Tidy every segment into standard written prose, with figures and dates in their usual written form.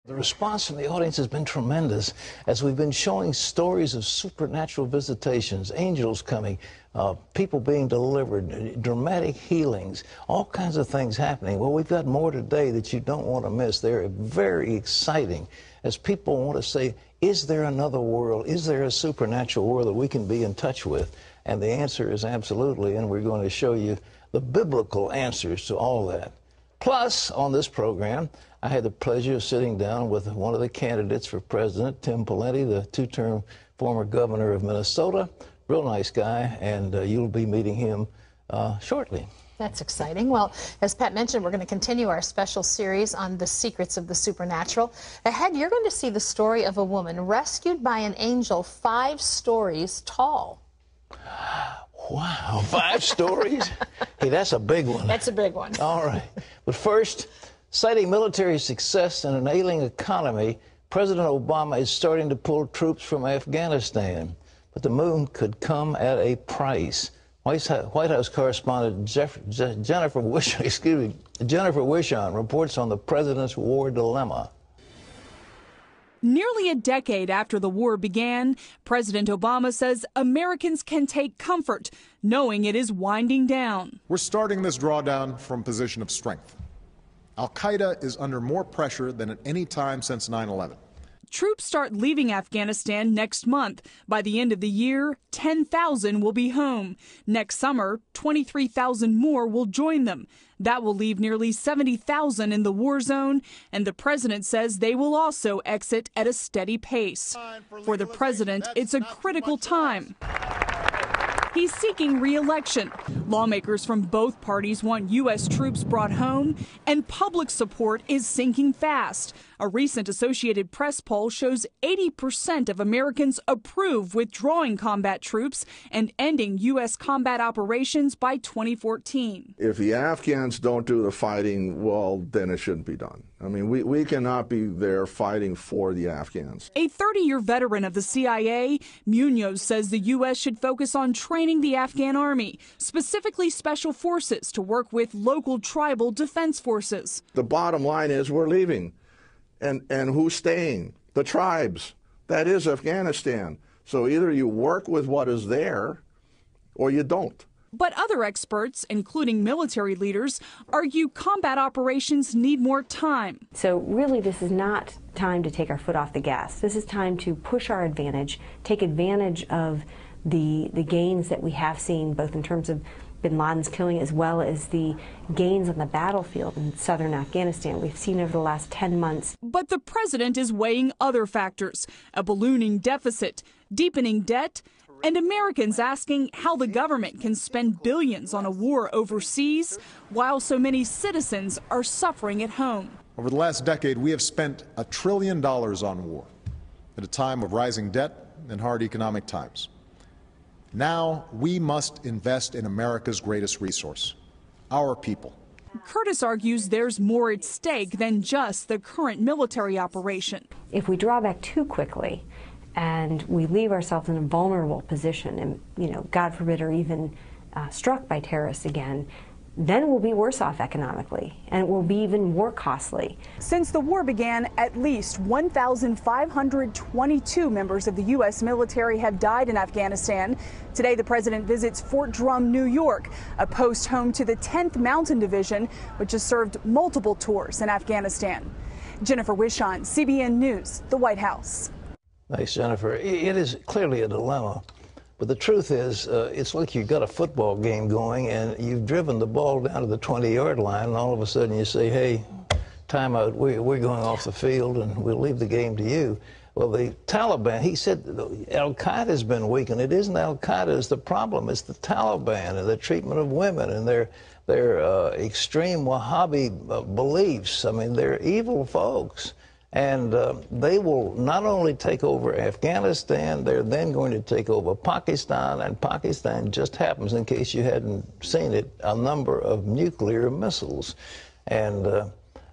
The response from the audience has been tremendous as we've been showing stories of supernatural visitations, angels coming, people being delivered, dramatic healings, all kinds of things happening. Well, we've got more today that you don't want to miss. They're very exciting as people want to say, is there another world? Is there a supernatural world that we can be in touch with? And the answer is absolutely, and we're going to show you the biblical answers to all that. Plus, on this program, I had the pleasure of sitting down with one of the candidates for president, Tim Pawlenty, the two-term former governor of Minnesota. Real nice guy, and you'll be meeting him shortly. That's exciting. Well, as Pat mentioned, we're going to continue our special series on the secrets of the supernatural. Ahead, you're going to see the story of a woman rescued by an angel 5 stories tall. Wow, 5 stories? Hey, that's a big one. That's a big one. All right. But first, citing military success and an ailing economy, President Obama is starting to pull troops from Afghanistan. But the move could come at a price. White House correspondent Jennifer Wishon reports on the president's war dilemma. Nearly a decade after the war began, President Obama says Americans can take comfort knowing it is winding down. We're starting this drawdown from a position of strength. Al-Qaeda is under more pressure than at any time since 9/11. Troops start leaving Afghanistan next month. By the end of the year, 10,000 will be home. Next summer, 23,000 more will join them. That will leave nearly 70,000 in the war zone, and the president says they will also exit at a steady pace. For the president, it's a critical time. He's seeking re-election. Lawmakers from both parties want U.S. troops brought home, and public support is sinking fast. A recent Associated Press poll shows 80% of Americans approve withdrawing combat troops and ending U.S. combat operations by 2014. If the Afghans don't do the fighting, well, then it shouldn't be done. I mean, we cannot be there fighting for the Afghans. A 30-year veteran of the CIA, Munoz says the U.S. should focus on training the Afghan army, specifically special forces, to work with local tribal defense forces. The bottom line is we're leaving. And who's staying? The tribes. That is Afghanistan. So either you work with what is there or you don't. But other experts, including military leaders, argue combat operations need more time. So really, this is not time to take our foot off the gas. This is time to push our advantage, take advantage of the gains that we have seen, both in terms of bin Laden's killing as well as the gains on the battlefield in southern Afghanistan we've seen over the last 10 months. But the president is weighing other factors: a ballooning deficit, deepening debt, and Americans asking how the government can spend billions on a war overseas while so many citizens are suffering at home. Over the last decade, we have spent $1 trillion on war at a time of rising debt and hard economic times. Now we must invest in America's greatest resource, our people. Curtis argues there's more at stake than just the current military operation. If we draw back too quickly and we leave ourselves in a vulnerable position and, God forbid, are even struck by terrorists again, then we'll be worse off economically, and it will be even more costly. Since the war began, at least 1,522 members of the U.S. military have died in Afghanistan. Today, the president visits Fort Drum, New York, a post home to the 10th Mountain Division, which has served multiple tours in Afghanistan. Jennifer Wishon, CBN News, the White House. Nice, Jennifer. It is clearly a dilemma. But the truth is, it's like you've got a football game going and you've driven the ball down to the 20-yard line, and all of a sudden you say, hey, timeout, we're going off the field and we'll leave the game to you. Well, the Taliban, he said Al-Qaeda's been weakened. It isn't Al-Qaeda is the problem. It's the Taliban and the treatment of women and their extreme Wahhabi beliefs. I mean, they're evil folks. And they will not only take over Afghanistan, they're then going to take over Pakistan, and Pakistan just happens, in case you hadn't seen it, a number of nuclear missiles. And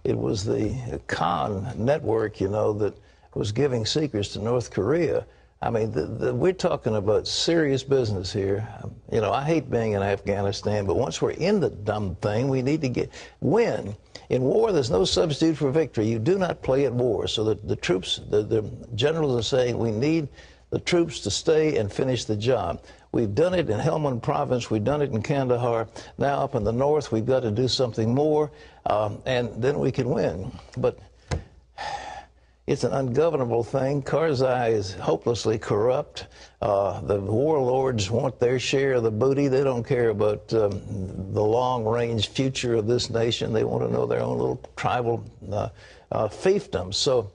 it was the Khan network, that was giving secrets to North Korea. I mean, we're talking about serious business here. I hate being in Afghanistan, but once we're in the dumb thing, we need to win. In war, there's no substitute for victory. You do not play at war. So that the troops, the generals are saying we need the troops to stay and finish the job. We've done it in Helmand Province. We've done it in Kandahar. Now up in the north, we've got to do something more, and then we can win. But it's an ungovernable thing. Karzai is hopelessly corrupt. The warlords want their share of the booty. They don't care about the long-range future of this nation. They want to know their own little tribal fiefdoms. So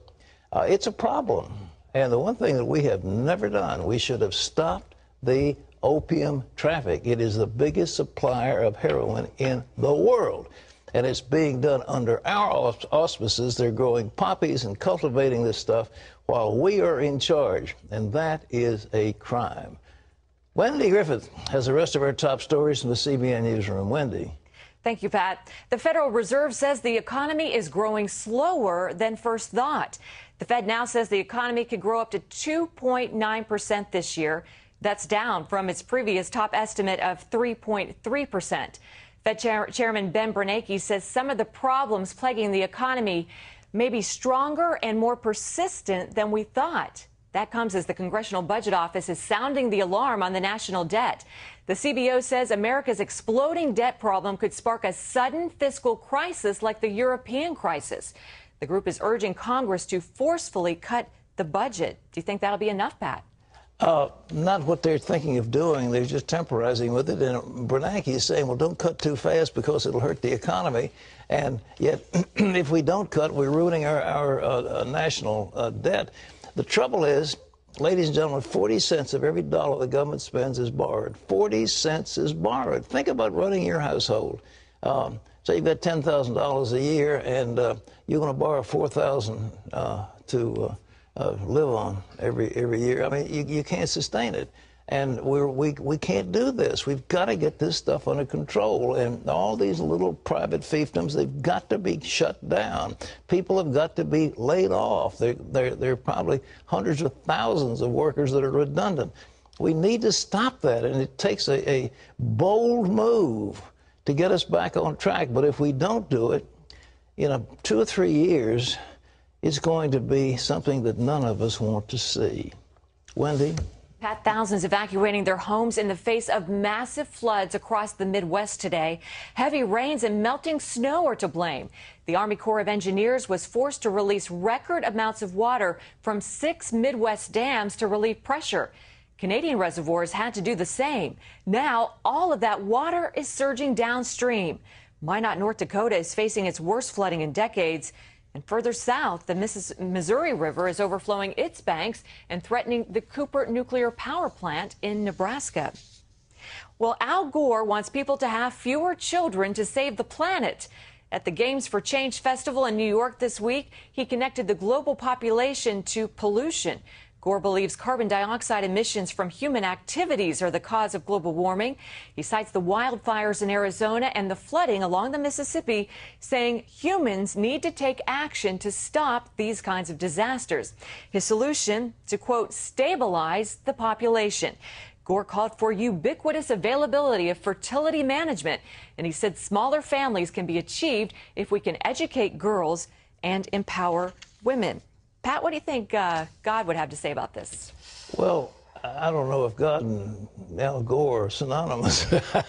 it's a problem. And the one thing that we have never done, we should have stopped the opium traffic. It is the biggest supplier of heroin in the world. And it's being done under our auspices. They're growing poppies and cultivating this stuff while we are in charge. And that is a crime. Wendy Griffith has the rest of our top stories from the CBN Newsroom. Wendy. Thank you, Pat. The Federal Reserve says the economy is growing slower than first thought. The Fed now says the economy could grow up to 2.9% this year. That's down from its previous top estimate of 3.3%. Fed Chairman Ben Bernanke says some of the problems plaguing the economy may be stronger and more persistent than we thought. That comes as the Congressional Budget Office is sounding the alarm on the national debt. The CBO says America's exploding debt problem could spark a sudden fiscal crisis like the European crisis. The group is urging Congress to forcefully cut the budget. Do you think that'll be enough, Pat? Not what they're thinking of doing. They're just temporizing with it. And Bernanke is saying, well, don't cut too fast because it'll hurt the economy. And yet, if we don't cut, we're ruining our national debt. The trouble is, ladies and gentlemen, 40 cents of every dollar the government spends is borrowed. 40 cents is borrowed. Think about running your household. So you've got $10,000 a year, and you're going to borrow $4,000 to live on every year. I mean, you can't sustain it. And we can't do this. We've got to get this stuff under control. And all these little private fiefdoms, they've got to be shut down. People have got to be laid off. There are probably hundreds of thousands of workers that are redundant. We need to stop that. And it takes a bold move to get us back on track. But if we don't do it, 2 or 3 years, it's going to be something that none of us want to see. Wendy? Pat, thousands evacuating their homes in the face of massive floods across the Midwest today. Heavy rains and melting snow are to blame. The Army Corps of Engineers was forced to release record amounts of water from 6 Midwest dams to relieve pressure. Canadian reservoirs had to do the same. Now, all of that water is surging downstream. Minot, North Dakota is facing its worst flooding in decades. And further south, the Missouri River is overflowing its banks and threatening the Cooper Nuclear Power Plant in Nebraska. Well, Al Gore wants people to have fewer children to save the planet. At the Games for Change Festival in New York this week, he connected the global population to pollution. Gore believes carbon dioxide emissions from human activities are the cause of global warming. He cites the wildfires in Arizona and the flooding along the Mississippi, saying humans need to take action to stop these kinds of disasters. His solution, to, quote, stabilize the population. Gore called for ubiquitous availability of fertility management, and he said smaller families can be achieved if we can educate girls and empower women. Pat, what do you think God would have to say about this? Well, I don't know if God and Al Gore are synonymous.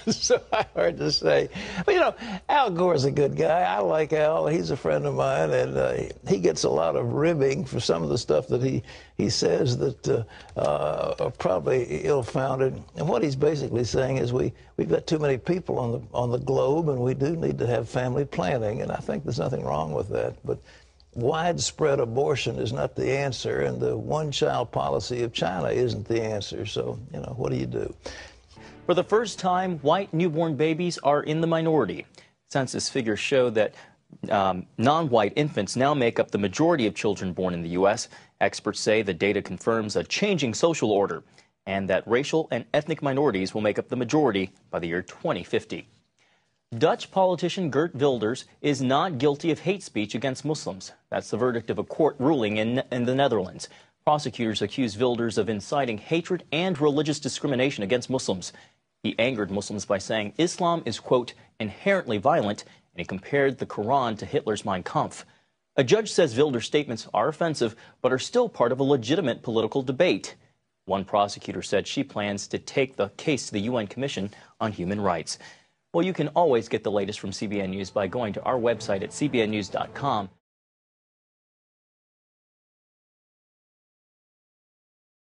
So hard to say. But, Al Gore's a good guy. I like Al. He's a friend of mine, and he gets a lot of ribbing for some of the stuff that he says that are probably ill-founded. And what he's basically saying is we've got too many people on the globe, and we do need to have family planning, and I think there's nothing wrong with that. But widespread abortion is not the answer, and the one-child policy of China isn't the answer. So, what do you do? For the first time, white newborn babies are in the minority. Census figures show that non-white infants now make up the majority of children born in the U.S. Experts say the data confirms a changing social order and that racial and ethnic minorities will make up the majority by the year 2050. Dutch politician Geert Wilders is not guilty of hate speech against Muslims. That's the verdict of a court ruling in the Netherlands. Prosecutors accuse Wilders of inciting hatred and religious discrimination against Muslims. He angered Muslims by saying Islam is, quote, inherently violent, He compared the Quran to Hitler's Mein Kampf. A judge says Wilder's statements are offensive, but are still part of a legitimate political debate. One prosecutor said she plans to take the case to the UN Commission on Human Rights. Well, you can always get the latest from CBN News by going to our website at cbnnews.com.